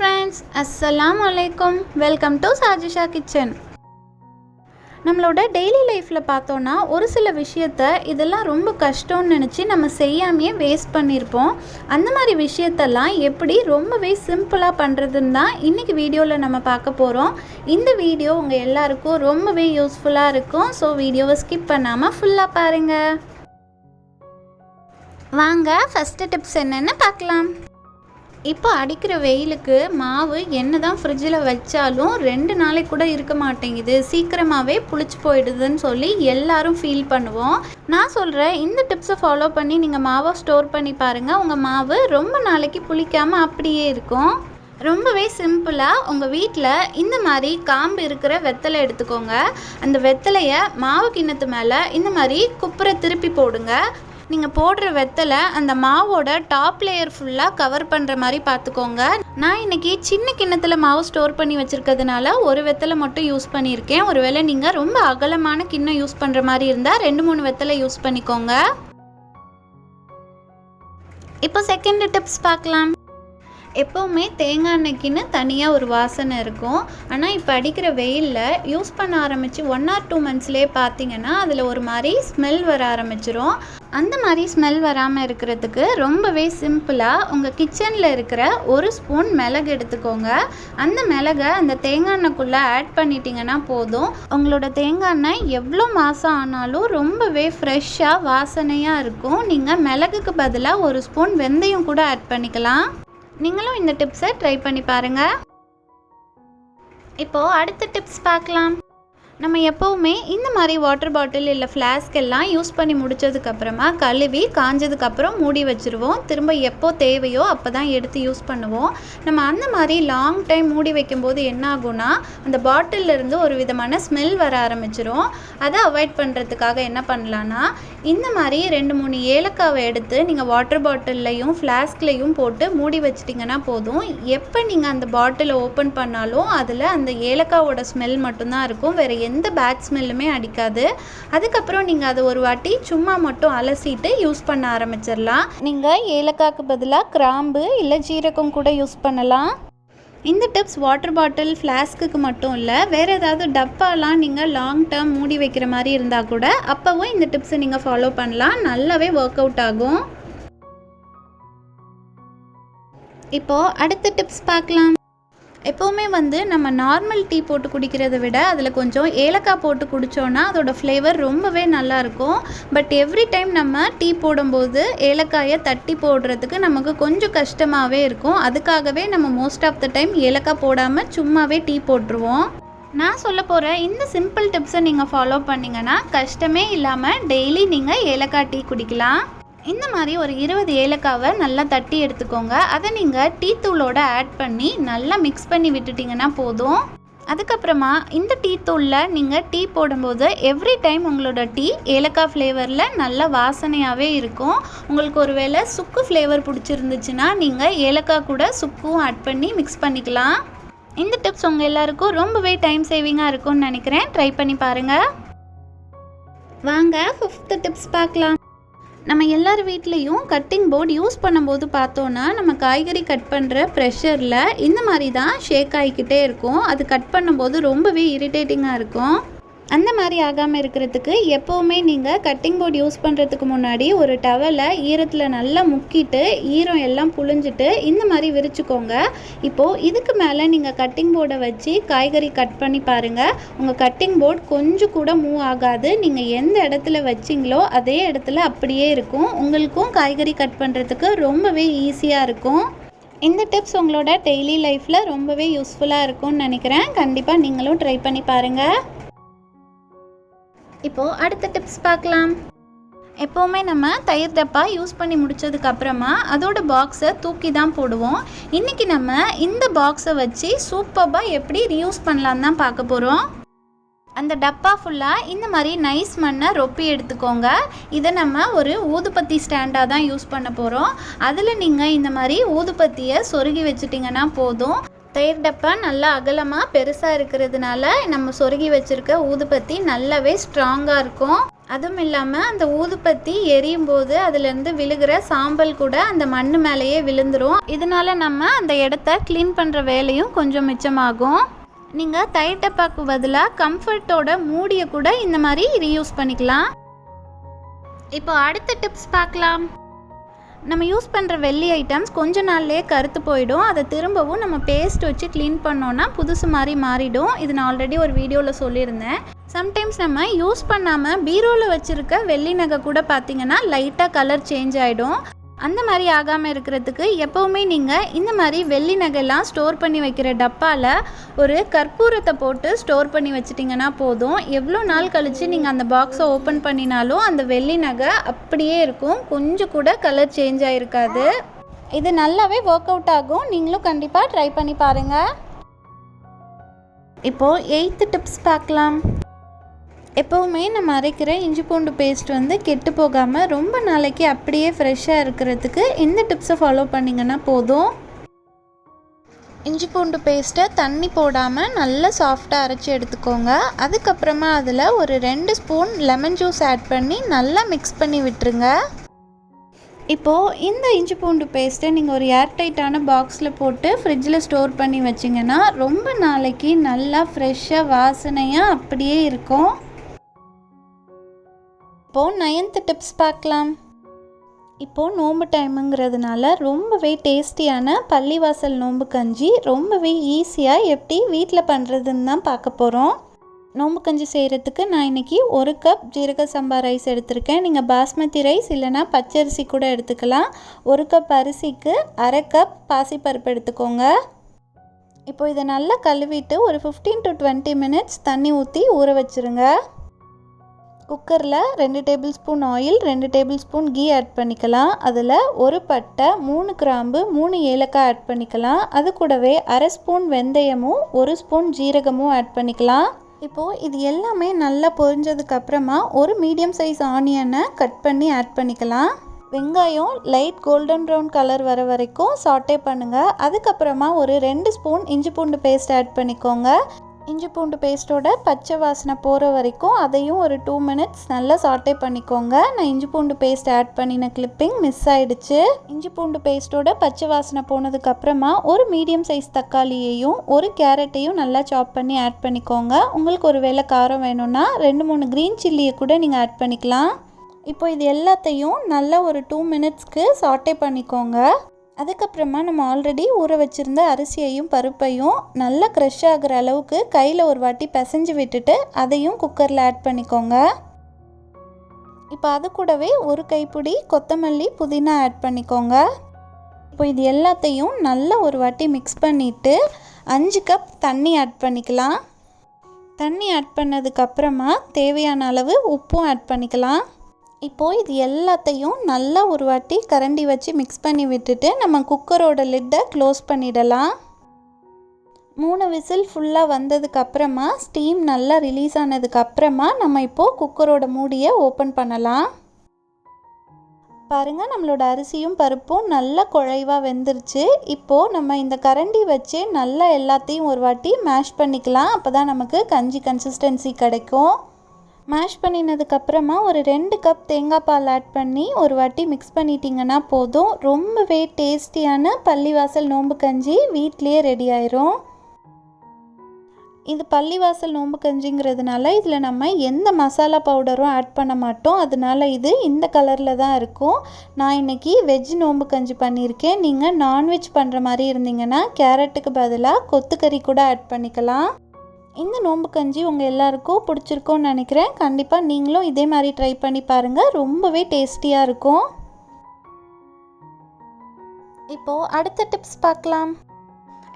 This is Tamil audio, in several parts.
friends, assalamu alaikum. Welcome to Sajisha Kitchen. நம்மளோட டெய்லி லைஃப்பில் பார்த்தோன்னா ஒரு சில விஷயத்த இதெல்லாம் ரொம்ப கஷ்டம்னு நினச்சி நம்ம செய்யாமையே வேஸ்ட் பண்ணியிருப்போம். அந்த மாதிரி விஷயத்தெல்லாம் எப்படி ரொம்பவே சிம்பிளாக பண்ணுறதுன்னு தான் இன்றைக்கி வீடியோவில் நம்ம பார்க்க போகிறோம். இந்த வீடியோ உங்கள் எல்லாருக்கும் ரொம்பவே யூஸ்ஃபுல்லாக இருக்கும். ஸோ வீடியோவை ஸ்கிப் பண்ணாமல் ஃபுல்லாக பாருங்கள். வாங்க ஃபஸ்ட்டு டிப்ஸ் என்னென்னு பார்க்கலாம். இப்போ அடிக்கிற வெயிலுக்கு மாவு என்ன தான் ஃப்ரிட்ஜில் வச்சாலும் 2 நாளைக்கு கூட இருக்க மாட்டேங்குது, சீக்கிரமாகவே புளிச்சு போயிடுதுன்னு சொல்லி எல்லாரும் ஃபீல் பண்ணுவோம். நான் சொல்கிறேன், இந்த டிப்ஸை ஃபாலோ பண்ணி நீங்கள் மாவை ஸ்டோர் பண்ணி பாருங்கள். உங்கள் மாவு ரொம்ப நாளைக்கு புளிக்காமல் அப்படியே இருக்கும். ரொம்பவே சிம்பிளாக உங்கள் வீட்டில் இந்த மாதிரி காம்பு இருக்கிற வெத்தலை எடுத்துக்கோங்க. அந்த வெத்தலையை மாவு கிண்ணத்து மேலே இந்த மாதிரி குப்புரை திருப்பி போடுங்க. நீங்கள் போடுற வெத்தலை அந்த மாவோட டாப் லேயர் ஃபுல்லாக கவர் பண்ணுற மாதிரி பார்த்துக்கோங்க. நான் இன்றைக்கி சின்ன கிண்ணத்தில் மாவு ஸ்டோர் பண்ணி வச்சுருக்கிறதுனால ஒரு வெத்தலை மட்டும் யூஸ் பண்ணியிருக்கேன். ஒருவேளை நீங்கள் ரொம்ப அகலமான கிண்ணம் யூஸ் பண்ணுற மாதிரி இருந்தால் 2-3 வெத்தலை யூஸ் பண்ணிக்கோங்க. இப்போ செகண்ட் டிப்ஸ் பார்க்கலாம். எப்போவுமே தேங்காய் எண்ணெய்க்குன்னு தனியாக ஒரு வாசனை இருக்கும். ஆனால் இப்போ அடிக்கிற வெயிலில் யூஸ் பண்ண ஆரம்பித்து 1 or 2 monthsலேயே பார்த்தீங்கன்னா அதில் ஒரு மாதிரி ஸ்மெல் வர ஆரம்பிச்சிரும். அந்த மாதிரி ஸ்மெல் வராமல் இருக்கிறதுக்கு ரொம்பவே சிம்பிளாக உங்கள் கிச்சனில் இருக்கிற 1 ஸ்பூன் மிளகு எடுத்துக்கோங்க. அந்த மிளகை அந்த தேங்காய் எண்ணெய்க்குள்ளே ஆட் பண்ணிட்டீங்கன்னா போதும். உங்களோட தேங்காய் எண்ணெய் எவ்வளோ மாதம் ஆனாலும் ரொம்பவே ஃப்ரெஷ்ஷாக வாசனையாக இருக்கும். நீங்கள் மிளகுக்கு பதிலாக 1 ஸ்பூன் வெந்தயம் கூட ஆட் பண்ணிக்கலாம். நீங்களும் இந்த டிப்ஸை ட்ரை பண்ணி பாருங்கள். இப்போது அடுத்த டிப்ஸ் பார்க்கலாம். நம்ம எப்போவுமே இந்த மாதிரி வாட்டர் பாட்டில் இல்லை ஃப்ளாஸ்க் எல்லாம் யூஸ் பண்ணி முடித்ததுக்கப்புறமா கழுவி காஞ்சதுக்கப்புறம் மூடி வச்சுருவோம். திரும்ப எப்போ தேவையோ அப்போ தான் எடுத்து யூஸ் பண்ணுவோம். நம்ம அந்த மாதிரி லாங் டைம் மூடி வைக்கும்போது என்ன ஆகும்னா அந்த பாட்டிலிருந்து ஒரு விதமான ஸ்மெல் வர ஆரம்பிச்சிரும். அதை அவாய்ட் பண்ணுறதுக்காக என்ன பண்ணலான்னா இந்த மாதிரி 2-3 ஏலக்காவை எடுத்து நீங்கள் வாட்டர் பாட்டில்லையும் ஃப்ளாஸ்க்லையும் போட்டு மூடி வச்சிட்டிங்கன்னா போதும். எப்போ நீங்கள் அந்த பாட்டிலை ஓப்பன் பண்ணாலும் அதில் அந்த ஏலக்காவோட ஸ்மெல் மட்டும்தான் இருக்கும், வேறு எந்த பேட் ஸ்மெல்லுமே அடிக்காது. அதுக்கப்புறம் நீங்கள் அதை ஒரு வாட்டி சும்மா மட்டும் அலசிட்டு யூஸ் பண்ண ஆரம்பிச்சிடலாம். நீங்கள் ஏலக்காய்க்கு பதிலாக கிராம்பு இல்லை ஜீரகம் கூட யூஸ் பண்ணலாம். இந்த டிப்ஸ் வாட்டர் பாட்டில் ஃப்ளாஸ்க்கு மட்டும் இல்லை, வேறு ஏதாவது டப்பாலாம் நீங்கள் லாங் டேர்ம் மூடி வைக்கிற மாதிரி இருந்தால் கூட அப்போவும் இந்த டிப்ஸை நீங்கள் ஃபாலோ பண்ணலாம். நல்லாவே ஒர்க் அவுட் ஆகும். இப்போது அடுத்த டிப்ஸ் பார்க்கலாம். எப்போவுமே நம்ம நார்மல் டீ போட்டு குடிக்கிறத விட அதில் கொஞ்சம் ஏலக்காய் போட்டு குடித்தோன்னா அதோடய ஃப்ளேவர் ரொம்பவே நல்லாயிருக்கும். பட் எவ்ரி டைம் நம்ம டீ போடும்போது ஏலக்காயை தட்டி போடுறதுக்கு நமக்கு கொஞ்சம் கஷ்டமாகவே இருக்கும். அதுக்காகவே நம்ம மோஸ்ட் ஆஃப் த டைம் ஏலக்காய் போடாமல் சும்மாவே டீ போட்டுருவோம். நான் சொல்ல போகிற இந்த சிம்பிள் டிப்ஸை நீங்கள் ஃபாலோ பண்ணிங்கன்னா கஷ்டமே இல்லாமல் டெய்லி நீங்கள் ஏலக்காய் டீ குடிக்கலாம். இந்த மாதிரி ஒரு 20 ஏலக்காவை நல்லா தட்டி எடுத்துக்கோங்க. அதை நீங்கள் டீ தூளோட ஆட் பண்ணி நல்லா மிக்ஸ் பண்ணி விட்டுட்டிங்கன்னா போதும். அதுக்கப்புறமா இந்த டீ தூளில் நீங்கள் டீ போடும்போது எவ்ரி டைம் உங்களோட டீ ஏலக்காய் ஃப்ளேவரில் நல்ல வாசனையாகவே இருக்கும். உங்களுக்கு ஒரு வேளை சுக்கு ஃப்ளேவர் பிடிச்சிருந்துச்சுன்னா நீங்கள் ஏலக்காய் கூட சுக்கும் ஆட் பண்ணி மிக்ஸ் பண்ணிக்கலாம். இந்த டிப்ஸ் உங்கள் எல்லாருக்கும் ரொம்பவே டைம் சேவிங்காக இருக்கும்னு நினைக்கிறேன். ட்ரை பண்ணி பாருங்கள். வாங்க 5th டிப்ஸ் பார்க்கலாம். நம்ம எல்லார் வீட்லேயும் கட்டிங் போர்டு யூஸ் பண்ணும்போது பார்த்தோன்னா நம்ம காய்கறி கட் பண்ணுற ப்ரெஷரில் இந்த மாதிரி தான் ஷேக் ஆகிக்கிட்டே இருக்கும். அது கட் பண்ணும்போது ரொம்பவே இரிட்டேட்டிங்காக இருக்கும். அந்த மாதிரி ஆகாமல் இருக்கிறதுக்கு எப்போவுமே நீங்கள் கட்டிங் போர்டு யூஸ் பண்ணுறதுக்கு முன்னாடி ஒரு டவலை ஈரத்தில் நல்லா முக்கிட்டு ஈரம் எல்லாம் புழிஞ்சிட்டு இந்த மாதிரி விரிச்சுக்கோங்க. இப்போது இதுக்கு மேலே நீங்கள் கட்டிங் போர்டை வச்சு காய்கறி கட் பண்ணி பாருங்கள். உங்கள் கட்டிங் போர்டு கொஞ்சம் கூட மூவ் ஆகாது. நீங்கள் எந்த இடத்துல வச்சிங்களோ அதே இடத்துல அப்படியே இருக்கும். உங்களுக்கும் காய்கறி கட் பண்ணுறதுக்கு ரொம்பவே ஈஸியாக இருக்கும். இந்த டிப்ஸ் உங்களோட டெய்லி லைஃப்பில் ரொம்பவே யூஸ்ஃபுல்லாக இருக்கும்னு நினைக்கிறேன். கண்டிப்பாக நீங்களும் ட்ரை பண்ணி பாருங்கள். இப்போது அடுத்த டிப்ஸ் பார்க்கலாம். எப்போவுமே நம்ம தயிர் டப்பா யூஸ் பண்ணி முடித்ததுக்கப்புறமா அதோட பாக்ஸை தூக்கி தான் போடுவோம். இன்றைக்கி நம்ம இந்த பாக்ஸை வச்சு சூப்பராக எப்படி ரீயூஸ் பண்ணலான்னு தான் பார்க்க போகிறோம். அந்த டப்பா ஃபுல்லாக இந்த மாதிரி நைஸ் மண்ணை ரொப்பி எடுத்துக்கோங்க. இதை நம்ம ஒரு ஊதுபத்தி ஸ்டாண்டாக தான் யூஸ் பண்ண போகிறோம். அதில் நீங்கள் இந்த மாதிரி ஊதுபத்தியை சொருகி வச்சுட்டிங்கன்னா போதும். தயிர் டப்பா நல்லா அகலமாக பெருசாக இருக்கிறதுனால நம்ம சொருகி வச்சுருக்க ஊதுபத்தி நல்லாவே ஸ்ட்ராங்காக இருக்கும். அதுவும் இல்லாமல் அந்த ஊதுபத்தி எரியும் போது அதுலேருந்து விழுகிற சாம்பல் கூட அந்த மண் மேலேயே விழுந்துடும். இதனால நம்ம அந்த இடத்த க்ளீன் பண்ணுற வேலையும் கொஞ்சம் மிச்சமாகும். நீங்கள் தயிர் டப்பாக்கு பதிலாக கம்ஃபர்ட்டோட மூடியை கூட இந்த மாதிரி ரீயூஸ் பண்ணிக்கலாம். இப்போ அடுத்த டிப்ஸ் பார்க்கலாம். நம்ம யூஸ் பண்ணுற வெள்ளி ஐட்டம்ஸ் கொஞ்ச நாள்லேயே கருத்து போயிடும். அதை திரும்பவும் நம்ம பேஸ்ட் வச்சு க்ளீன் பண்ணோன்னா புதுசு மாதிரி மாறிடும். இது நான் ஆல்ரெடி ஒரு வீடியோவில் சொல்லியிருந்தேன். சம்டைம்ஸ் நம்ம யூஸ் பண்ணாமல் பீரோவில் வச்சுருக்க வெள்ளி நகை கூட பார்த்திங்கன்னா லைட்டாக கலர் சேஞ்ச் ஆகிடும். அந்த மாதிரி ஆகாமல் இருக்கிறதுக்கு எப்போவுமே நீங்கள் இந்த மாதிரி வெள்ளி நகைலாம் ஸ்டோர் பண்ணி வைக்கிற டப்பாவில் ஒரு கற்பூரத்தை போட்டு ஸ்டோர் பண்ணி வச்சிட்டிங்கன்னா போதும். எவ்வளோ நாள் கழித்து நீங்கள் அந்த பாக்ஸை ஓப்பன் பண்ணினாலும் அந்த வெள்ளி நகை அப்படியே இருக்கும். கொஞ்சம் கூட கலர் சேஞ்ச் ஆகிருக்காது. இது நல்லாவே ஒர்க் அவுட் ஆகும். நீங்களும் கண்டிப்பாக ட்ரை பண்ணி பாருங்கள். இப்போது 8th டிப்ஸ் பார்க்கலாம். எப்போவுமே நம்ம அரைக்கிற இஞ்சி பூண்டு பேஸ்ட் கெட்டு போகாமல் ரொம்ப நாளைக்கு அப்படியே ஃப்ரெஷ்ஷாக இருக்கிறதுக்கு இந்த டிப்ஸை ஃபாலோ பண்ணிங்கன்னா போதும். இஞ்சி பூண்டு பேஸ்ட்டை தண்ணி போடாமல் நல்லா சாஃப்டாக அரைச்சி எடுத்துக்கோங்க. அதுக்கப்புறமா அதில் ஒரு 2 ஸ்பூன் லெமன் ஜூஸ் ஆட் பண்ணி நல்லா மிக்ஸ் பண்ணி விட்டுருங்க. இப்போது இந்த இஞ்சி பூண்டு பேஸ்ட்டை நீங்கள் ஒரு ஏர்டைட்டான பாக்ஸில் போட்டு ஃப்ரிட்ஜில் ஸ்டோர் பண்ணி வச்சிங்கன்னா ரொம்ப நாளைக்கு நல்லா ஃப்ரெஷ்ஷாக வாசனையாக அப்படியே இருக்கும். இப்போது 9th டிப்ஸ் பார்க்கலாம். இப்போது நோன்பு டைமுங்கிறதுனால ரொம்பவே டேஸ்டியான பள்ளிவாசல் நோன்பு கஞ்சி ரொம்பவே ஈஸியாக எப்படி வீட்டில் பண்ணுறதுன்னு தான் பார்க்க போகிறோம். நோன்பு கஞ்சி செய்கிறதுக்கு நான் இன்றைக்கி 1 கப் ஜீரக சம்பா ரைஸ் எடுத்திருக்கேன். நீங்கள் பாஸ்மதி ரைஸ் இல்லைனா பச்சரிசி கூட எடுத்துக்கலாம். 1 கப் அரிசிக்கு 1/2 கப் பாசிப்பருப்பு எடுத்துக்கோங்க. இப்போது இதை நல்லா கழுவிட்டு ஒரு 15 to 20 மினிட்ஸ் தண்ணி ஊற்றி ஊற வச்சுருங்க. குக்கரில் 2 tablespoon oil, 2 tablespoon ghee add பண்ணிக்கலாம். அதில் 1 பட்டை, 3 கிராம்பு, 3 ஏலக்காய் ஆட் பண்ணிக்கலாம். அது கூடவே 1/2 ஸ்பூன் வெந்தயமும் 1 ஸ்பூன் ஜீரகமும் ஆட் பண்ணிக்கலாம். இப்போது இது எல்லாமே நல்லா பொரிஞ்சதுக்கப்புறமா ஒரு மீடியம் சைஸ் ஆனியனை கட் பண்ணி ஆட் பண்ணிக்கலாம். வெங்காயம் லைட் கோல்டன் ப்ரௌன் கலர் வர வரைக்கும் சாட்டே பண்ணுங்கள். அதுக்கப்புறமா ஒரு 2 ஸ்பூன் இஞ்சி பூண்டு பேஸ்ட் ஆட் பண்ணிக்கோங்க. இஞ்சி பூண்டு பேஸ்ட்டோட பச்சை வாசனை போகிற வரைக்கும் அதையும் ஒரு 2 மினிட்ஸ் நல்லா சாட்டே பண்ணிக்கோங்க. நான் இஞ்சி பூண்டு பேஸ்ட் ஆட் பண்ணின கிளிப்பிங் மிஸ் ஆகிடுச்சு. இஞ்சி பூண்டு பேஸ்ட்டோட பச்சை வாசனை போனதுக்கப்புறமா ஒரு மீடியம் சைஸ் தக்காளியையும் 1 கேரட்டையும் நல்லா சாப் பண்ணி ஆட் பண்ணிக்கோங்க. உங்களுக்கு ஒரு வேளை காரம் வேணும்னா 2-3 க்ரீன் சில்லியை கூட நீங்கள் ஆட் பண்ணிக்கலாம். இப்போ இது எல்லாத்தையும் நல்லா ஒரு 2 மினிட்ஸ்க்கு சாட்டே பண்ணிக்கோங்க. அதுக்கப்புறமா நம்ம ஆல்ரெடி ஊற வச்சுருந்த அரிசியையும் பருப்பையும் நல்லா க்ரஷ் ஆகிற அளவுக்கு கையில் ஒரு வாட்டி பிசைஞ்சு விட்டுட்டு அதையும் குக்கரில் ஆட் பண்ணிக்கோங்க. இப்போ அது கூடவே 1 கைப்பிடி கொத்தமல்லி, புதினா ஆட் பண்ணிக்கோங்க. இப்போ இது எல்லாத்தையும் நல்லா ஒரு வாட்டி மிக்ஸ் பண்ணிவிட்டு 5 கப் தண்ணி ஆட் பண்ணிக்கலாம். தண்ணி ஆட் பண்ணதுக்கப்புறமா தேவையான அளவு உப்பும் ஆட் பண்ணிக்கலாம். இப்போது இது எல்லாத்தையும் நல்லா ஒரு வாட்டி கரண்டி வச்சு மிக்ஸ் பண்ணி விட்டுட்டு நம்ம குக்கரோட லிட்டை க்ளோஸ் பண்ணிடலாம். 3 விசில் ஃபுல்லாக வந்ததுக்கப்புறமா ஸ்டீம் நல்லா ரிலீஸ் ஆனதுக்கப்புறமா நம்ம இப்போது குக்கரோட மூடியை ஓப்பன் பண்ணலாம். பாருங்கள், நம்மளோட அரிசியும் பருப்பும் நல்லா குழைவாக வெந்துருச்சு. இப்போது நம்ம இந்த கரண்டி வச்சு நல்லா எல்லாத்தையும் ஒரு வாட்டி மேஷ் பண்ணிக்கலாம். அப்போ தான் நமக்கு கஞ்சி கன்சிஸ்டன்சி கிடைக்கும். மேஷ் பண்ணினதுக்கப்புறமா ஒரு 2 கப் தேங்காய் பால் ஆட் பண்ணி ஒரு வாட்டி மிக்ஸ் பண்ணிட்டீங்கன்னா போதும். ரொம்பவே டேஸ்டியான பள்ளிவாசல் நோன்பு கஞ்சி வீட்லேயே ரெடி ஆயிரும். இது பள்ளிவாசல் நோன்பு கஞ்சிங்கிறதுனால இதில் நம்ம எந்த மசாலா பவுடரும் ஆட் பண்ண மாட்டோம். அதனால இது இந்த கலரில் தான் இருக்கும். நான் இன்றைக்கி வெஜ் நோன்பு கஞ்சி பண்ணியிருக்கேன். நீங்கள் நான்வெஜ் பண்ணுற மாதிரி இருந்தீங்கன்னா கேரட்டுக்கு பதிலாக கொத்துக்கறி கூட ஆட் பண்ணிக்கலாம். இந்த நோன்பு கஞ்சி உங்கள் எல்லாருக்கும் பிடிச்சிருக்கோன்னு நினைக்கிறேன். கண்டிப்பாக நீங்களும் இதே மாதிரி ட்ரை பண்ணி பாருங்கள். ரொம்பவே டேஸ்டியாக இருக்கும். இப்போது அடுத்த டிப்ஸ் பார்க்கலாம்.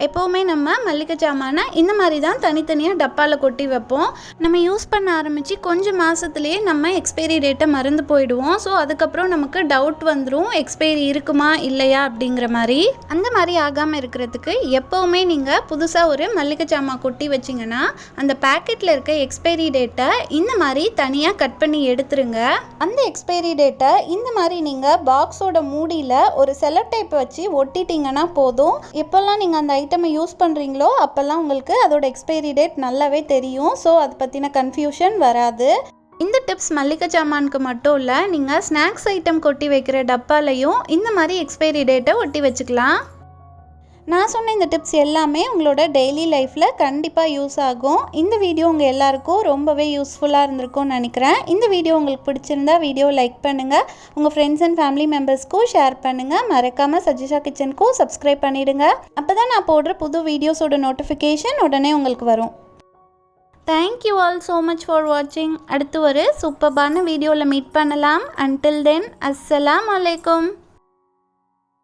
எப்போவுமே நம்ம மல்லிகை ஜாமானை இந்த மாதிரி தான் தனித்தனியாக டப்பாவில் கொட்டி வைப்போம். நம்ம யூஸ் பண்ண ஆரம்பித்து கொஞ்சம் மாதத்துலேயே நம்ம எக்ஸ்பைரி டேட்டை மறந்து போயிடுவோம். ஸோ அதுக்கப்புறம் நமக்கு டவுட் வந்துடும், எக்ஸ்பைரி இருக்குமா இல்லையா அப்படிங்கிற மாதிரி. அந்த மாதிரி ஆகாமல் இருக்கிறதுக்கு எப்போவுமே நீங்கள் புதுசாக ஒரு மல்லிகை ஜாமான் கொட்டி வச்சிங்கன்னா அந்த பேக்கெட்டில் இருக்க எக்ஸ்பைரி டேட்டை இந்த மாதிரி தனியாக கட் பண்ணி எடுத்துருங்க. அந்த எக்ஸ்பைரி டேட்டை இந்த மாதிரி நீங்கள் பாக்ஸோட மூடியில் ஒரு செலோ டேப் வச்சு ஒட்டிட்டிங்கன்னா போதும். எப்போல்லாம் நீங்கள் அந்த ஐட்டமை யூஸ் பண்ணுறீங்களோ அப்போல்லாம் உங்களுக்கு அதோட எக்ஸ்பைரி டேட் நல்லாவே தெரியும். ஸோ அதை பற்றின கன்ஃபியூஷன் வராது. இந்த டிப்ஸ் மல்லிகை ஜாமானுக்கு மட்டும் இல்லை, நீங்கள் ஸ்நாக்ஸ் ஐட்டம் கொட்டி வைக்கிற டப்பாலையும் இந்த மாதிரி எக்ஸ்பைரி டேட்டை ஒட்டி வச்சுக்கலாம். நான் சொன்ன இந்த டிப்ஸ் எல்லாமே உங்களோட டெய்லி லைஃப்பில் கண்டிப்பாக யூஸ் ஆகும். இந்த வீடியோ உங்கள் எல்லாருக்கும் ரொம்பவே யூஸ்ஃபுல்லாக இருந்திருக்கும்னு நினைக்கிறேன். இந்த வீடியோ உங்களுக்கு பிடிச்சிருந்தா வீடியோ லைக் பண்ணுங்கள், உங்கள் ஃப்ரெண்ட்ஸ் அண்ட் ஃபேமிலி மெம்பர்ஸ்க்கும் ஷேர் பண்ணுங்கள். மறக்காமல் சஜிஷா கிச்சனுக்கும் சப்ஸ்கிரைப் பண்ணிவிடுங்க. அப்போ தான் நான் போடுற புது வீடியோஸோட நோட்டிஃபிகேஷன் உடனே உங்களுக்கு வரும். Thank you all so much for வாட்சிங். அடுத்து ஒரு சூப்பர்பான வீடியோவில் மீட் பண்ணலாம். அன்டில் தென், அஸ்ஸலாமு அலைக்கும்.